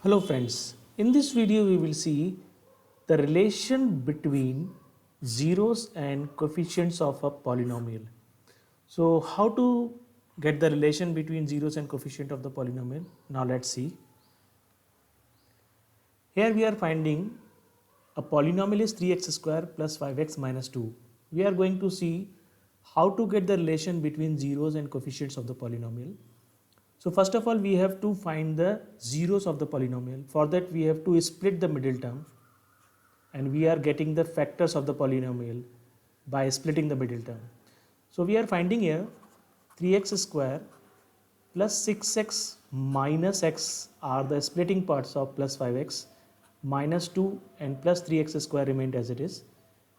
Hello friends, in this video we will see the relation between zeros and coefficients of a polynomial. So how to get the relation between zeros and coefficient of the polynomial? Now let's see. Here we are finding a polynomial is 3x square plus 5x minus 2. We are going to see how to get the relation between zeros and coefficients of the polynomial. So first of all, we have to find the zeros of the polynomial. For that, we have to split the middle term, and we are getting the factors of the polynomial by splitting the middle term. So we are finding here 3x square plus 6x minus x are the splitting parts of plus 5x, minus 2 and plus 3x square remained as it is.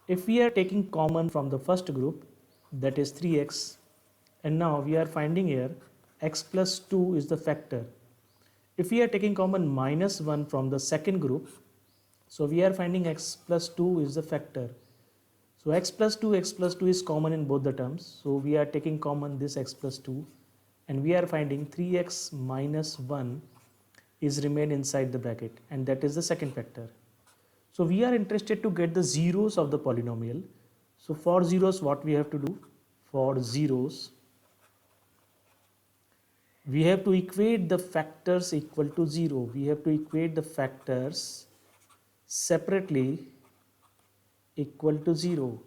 If we are taking common from the first group, that is 3x, and now we are finding here x plus 2 is the factor. If we are taking common minus 1 from the second group, so we are finding x plus 2 is the factor. So x plus 2 is common in both the terms. So we are taking common this x plus 2, and we are finding 3x minus 1 is remain inside the bracket, and that is the second factor. So we are interested to get the zeros of the polynomial. So for zeros, what we have to do? For zeros, we have to equate the factors equal to 0. We have to equate the factors separately equal to 0.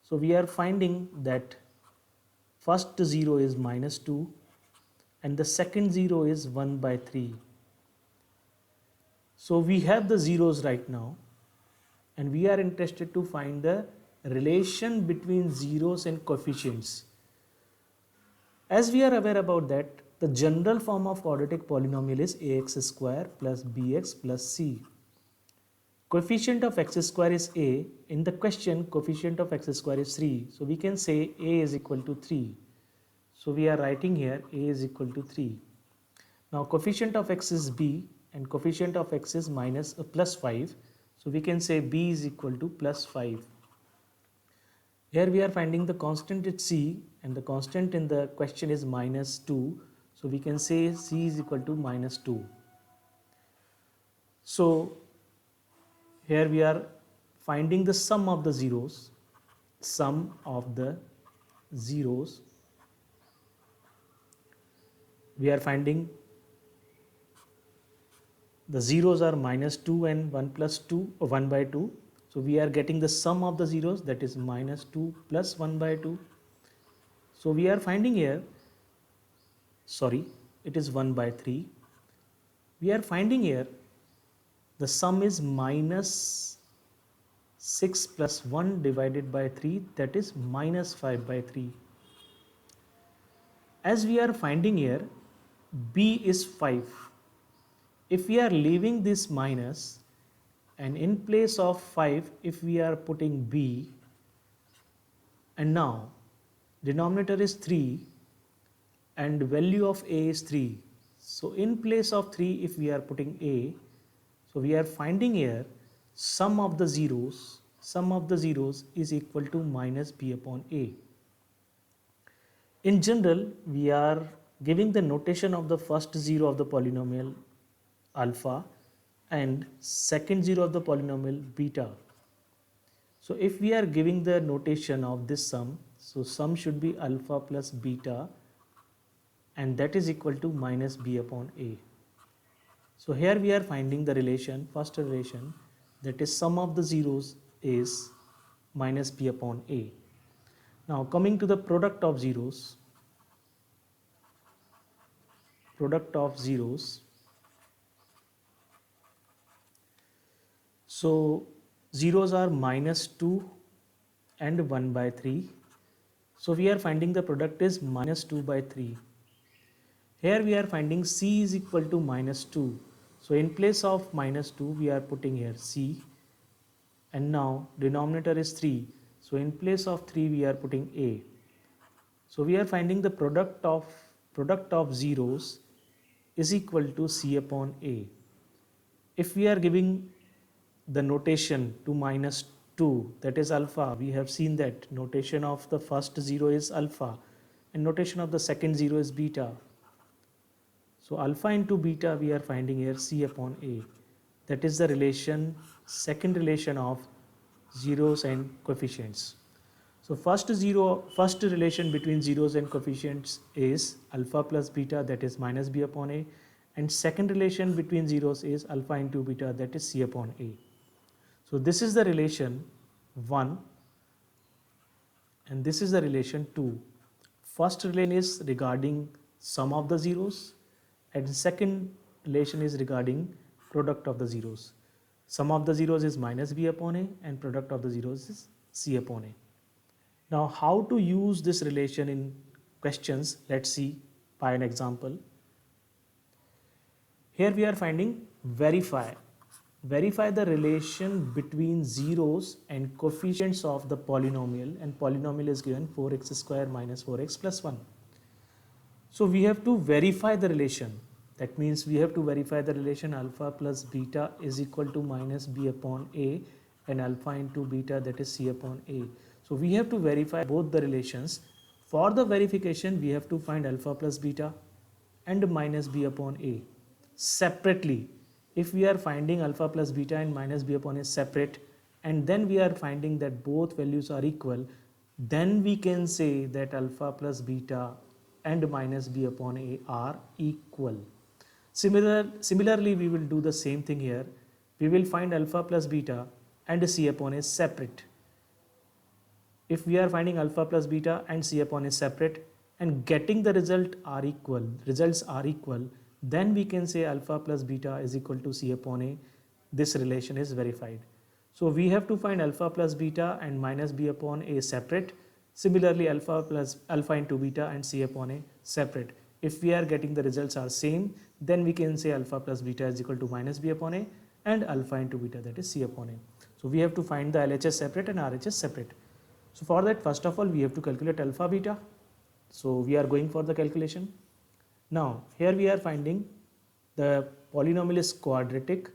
So we are finding that first 0 is minus 2 and the second 0 is 1 by 3. So we have the zeros right now, and we are interested to find the relation between zeros and coefficients. As we are aware about that, the general form of quadratic polynomial is ax square plus bx plus c. Coefficient of x square is a. In the question, coefficient of x square is 3. So we can say a is equal to 3. So we are writing here a is equal to 3. Now coefficient of x is b and coefficient of x is plus 5. So we can say b is equal to plus 5. Here we are finding the constant is c, and the constant in the question is minus 2. So we can say c is equal to minus 2. So here we are finding the sum of the zeros. Sum of the zeros. We are finding the zeros are minus 2 and 1 plus 2 or 1 by 2. So we are getting the sum of the zeros, that is minus 2 plus 1 by 2. So we are finding here, it is 1 by 3. We are finding here the sum is minus 6 plus 1 divided by 3, that is minus 5 by 3. As we are finding here, b is 5. If we are leaving this minus, and in place of 5 if we are putting b, and now denominator is 3 and value of a is 3. So in place of 3 if we are putting a, so we are finding here sum of the zeros is equal to minus b upon a. In general, we are giving the notation of the first zero of the polynomial alpha and second zero of the polynomial beta. So if we are giving the notation of this sum, so sum should be alpha plus beta, and that is equal to minus b upon a. So here we are finding the relation, first relation, that is sum of the zeros is minus b upon a. Now coming to the product of zeros, so zeros are minus 2 and 1 by 3. So we are finding the product is minus 2 by 3. Here we are finding c is equal to minus 2. So in place of minus 2 we are putting here c, and now denominator is 3. So in place of 3 we are putting a. So we are finding the product of zeros is equal to c upon a. If we are giving the notation to minus 2, that is alpha, we have seen that notation of the first 0 is alpha and notation of the second 0 is beta. So alpha into beta we are finding here C upon A. That is the relation, second relation of zeros and coefficients. So first relation between zeros and coefficients is alpha plus beta, that is minus B upon A, and second relation between zeros is alpha into beta, that is C upon A. So this is the relation 1 and this is the relation 2. First relation is regarding sum of the zeros and second relation is regarding product of the zeros. Sum of the zeros is minus B upon A and product of the zeros is C upon A. Now how to use this relation in questions, let's see by an example. Here we are finding verify. Verify the relation between zeros and coefficients of the polynomial, and polynomial is given 4x square minus 4x plus 1. So we have to verify the relation. That means we have to verify the relation alpha plus beta is equal to minus B upon A and alpha into beta, that is C upon A. So we have to verify both the relations. For the verification we have to find alpha plus beta and minus B upon A separately. If we are finding alpha plus beta and minus B upon A separate and then we are finding that both values are equal, then we can say that alpha plus beta and minus B upon A are equal. Similarly, we will do the same thing here. We will find alpha plus beta and C upon A separate. If we are finding alpha plus beta and C upon A separate and getting the results are equal, then we can say alpha plus beta is equal to C upon A. This relation is verified. So we have to find alpha plus beta and minus B upon A separate. Similarly, alpha into beta and C upon A separate. If we are getting the results are same, then we can say alpha plus beta is equal to minus B upon A and alpha into beta, that is C upon A. So we have to find the LHS separate and RHS separate. So for that, first of all, we have to calculate alpha beta. So we are going for the calculation. Now here we are finding the polynomial is quadratic.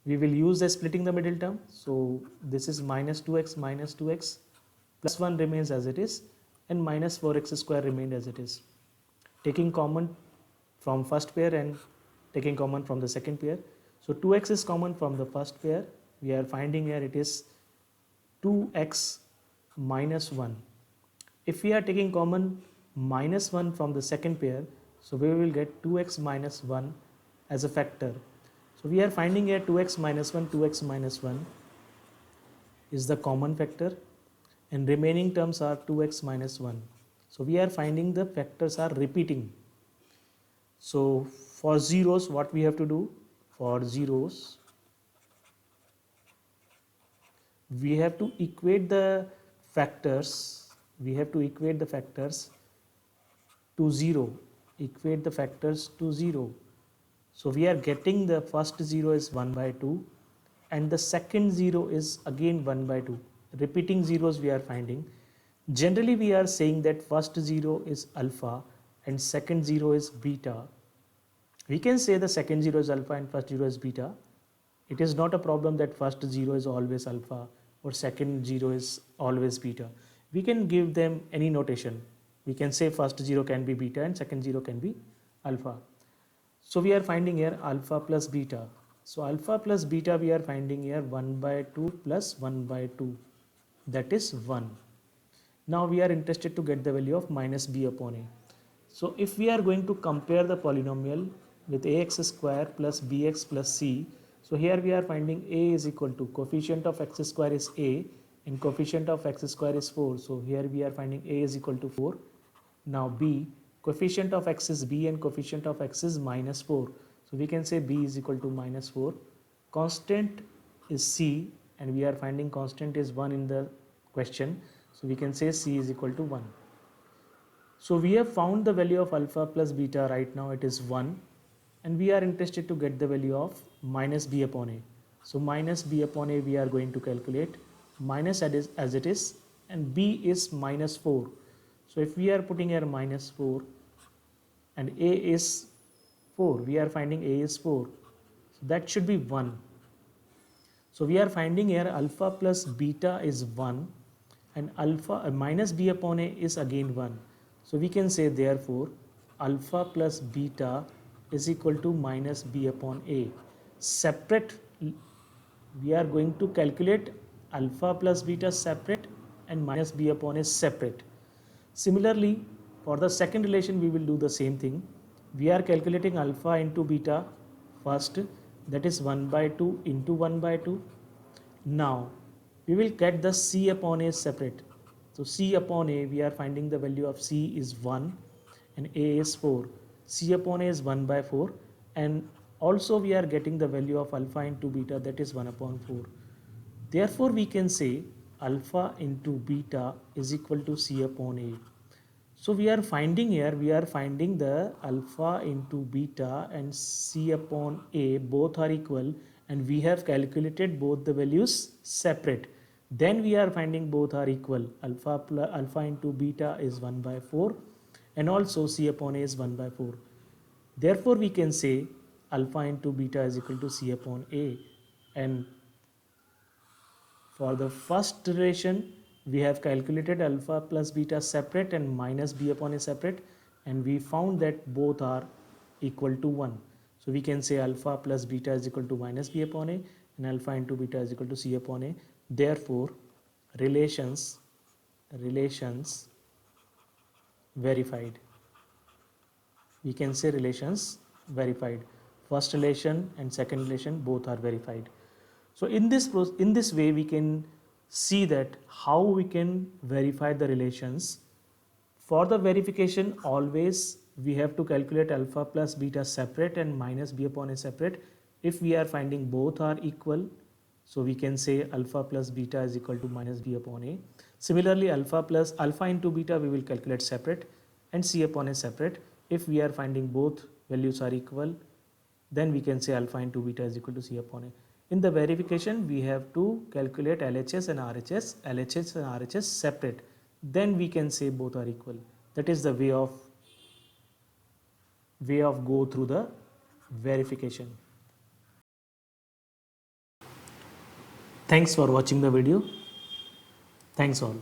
We will use the splitting the middle term. So this is minus 2x plus 1 remains as it is and minus 4x square remained as it is. Taking common from first pair and taking common from the second pair. So 2x is common from the first pair. We are finding here it is 2x minus 1. If we are taking common minus 1 from the second pair, so we will get 2x minus 1 as a factor. So we are finding here 2x minus 1 is the common factor and remaining terms are 2x minus 1. So we are finding the factors are repeating. So for zeros, what we have to do? For zeros, we have to equate the factors. We have to equate the factors to 0. Equate the factors to 0. So we are getting the first 0 is 1 by 2 and the second 0 is again 1 by 2. Repeating zeros we are finding. Generally we are saying that first 0 is alpha and second 0 is beta. We can say the second 0 is alpha and first 0 is beta. It is not a problem that first 0 is always alpha or second 0 is always beta. We can give them any notation. We can say first 0 can be beta and second 0 can be alpha. So we are finding here alpha plus beta. So alpha plus beta we are finding here 1 by 2 plus 1 by 2, that is 1. Now we are interested to get the value of minus B upon A. So if we are going to compare the polynomial with ax square plus bx plus c, so here we are finding A is equal to coefficient of x square is A and coefficient of x square is 4. So here we are finding A is equal to 4. Now B, coefficient of x is B and coefficient of x is minus 4. So we can say B is equal to minus 4. Constant is C and we are finding constant is 1 in the question. So we can say C is equal to 1. So we have found the value of alpha plus beta. Right now it is 1 and we are interested to get the value of minus B upon A. So minus B upon A we are going to calculate. Minus as it is and B is minus 4. So if we are putting here minus 4 and A is 4, we are finding A is 4. So that should be 1. So we are finding here alpha plus beta is 1 and alpha minus B upon A is again 1. So we can say therefore alpha plus beta is equal to minus b upon a. Separate, we are going to calculate alpha plus beta separate and minus b upon a separate. Similarly, for the second relation we will do the same thing. We are calculating alpha into beta first, that is 1 by 2 into 1 by 2. Now we will get the c upon a separate. So c upon a, we are finding the value of c is 1 and a is 4. C upon a is 1 by 4, and also we are getting the value of alpha into beta, that is 1 upon 4. Therefore we can say alpha into beta is equal to c upon a. So we are finding here, we are finding the alpha into beta and c upon a both are equal, and we have calculated both the values separate. Then we are finding both are equal. Alpha into beta is 1 by 4 and also c upon a is 1 by 4. Therefore we can say alpha into beta is equal to c upon a. And for the first relation, we have calculated alpha plus beta separate and minus b upon a separate, and we found that both are equal to 1. So we can say alpha plus beta is equal to minus b upon a and alpha into beta is equal to c upon a. Therefore, relations verified. We can say relations verified. First relation and second relation both are verified. So in this way we can see that how we can verify the relations. For the verification, always we have to calculate alpha plus beta separate and minus b upon a separate. If we are finding both are equal, so we can say alpha plus beta is equal to minus b upon a. Similarly, alpha into beta we will calculate separate and c upon a separate. If we are finding both values are equal, then we can say alpha into beta is equal to c upon a. In the verification, we have to calculate LHS and RHS separate. Then we can say both are equal. That is the way of go through the verification. Thanks for watching the video. Thanks all.